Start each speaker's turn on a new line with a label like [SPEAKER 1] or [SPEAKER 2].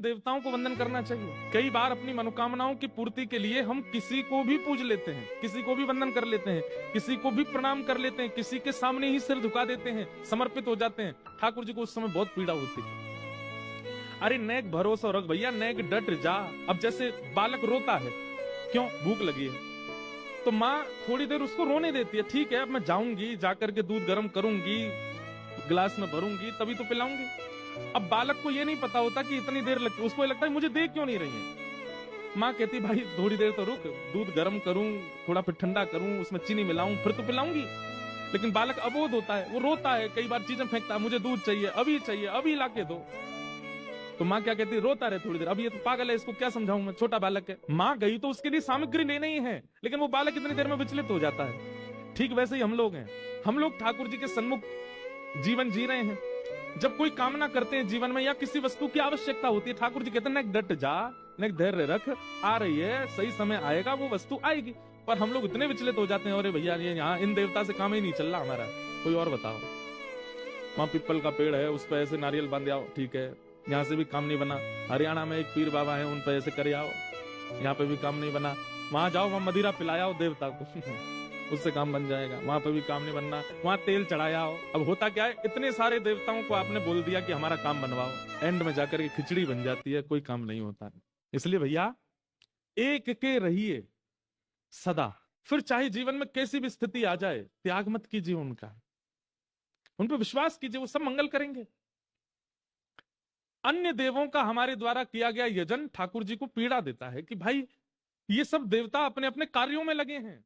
[SPEAKER 1] देवताओं को वंदन करना चाहिए। कई बार अपनी मनोकामनाओं की पूर्ति के लिए हम किसी को भी पूज लेते हैं, किसी को भी वंदन कर लेते हैं, किसी को भी प्रणाम कर लेते हैं, किसी के सामने ही सिर झुका देते हैं, समर्पित हो जाते हैं। ठाकुर जी को उस समय बहुत पीड़ा होती है। अरे नेक भरोसा रख भैया, नेक डट जा। अब जैसे बालक रोता है, क्यों? भूख लगी है, तो माँ थोड़ी देर उसको रोने देती है। ठीक है, अब मैं जाऊंगी, जाकर के दूध गर्म करूंगी, गिलास में भरूंगी, तभी तो पिलाऊंगी। अब बालक को ये नहीं पता होता कि इतनी देर लगती, उसको लगता है मुझे देख क्यों नहीं रही है। माँ कहती भाई थोड़ी देर तो रुक, दूध गर्म करूं, थोड़ा फिर ठंडा करूं, उसमें चीनी मिलाऊं, फिर तो पिलाऊंगी। लेकिन बालक अबोध होता है, वो रोता है, कई बार चीजें फेंकता है, मुझे दूध चाहिए, अभी लाके दो। तो माँ क्या कहती, रोता रहे थोड़ी देर, अब ये तो पागल है, इसको क्या समझाऊं मैं, छोटा बालक है। माँ गई तो उसके लिए सामग्री लेनी ही है, लेकिन वो बालक इतनी देर में विचलित हो जाता है। ठीक वैसे ही हम लोग हैं, हम लोग ठाकुर जी के सन्मुख जीवन जी रहे हैं। जब कोई कामना करते हैं जीवन में या किसी वस्तु की आवश्यकता होती है, ठाकुर जी कहते हैं नेक डट जा, नेक धैर्य रख, आ रही है, सही समय आएगा, वो वस्तु आएगी। पर हम लोग इतने विचलित हो जाते हैं, अरे भैया ये यहाँ इन देवता से काम ही नहीं चल रहा हमारा, कोई और बताओ। वहां पीपल का पेड़ है, उस पर ऐसे नारियल बांध आओ, ठीक है, यहाँ से भी काम नहीं बना। हरियाणा में एक पीर बाबा है, उन पर ऐसे कर आओ, यहाँ पे भी काम नहीं बना। वहां जाओ, वहां मदिरा पिलाया देवता को उससे काम बन जाएगा। वहां पे भी काम नहीं बनना, वहां तेल चढ़ाया हो। अब होता क्या है, इतने सारे देवताओं को आपने बोल दिया कि हमारा काम बनवाओ, एंड में जाकर के खिचड़ी बन जाती है, कोई काम नहीं होता है। इसलिए भैया एक के रहिए सदा, फिर चाहे जीवन में कैसी भी स्थिति आ जाए, त्याग मत कीजिए उनका, उन पर विश्वास कीजिए, वो सब मंगल करेंगे। अन्य देवों का हमारे द्वारा किया गया यजन ठाकुर जी को पीड़ा देता है कि भाई ये सब देवता अपने अपने कार्यों में लगे हैं,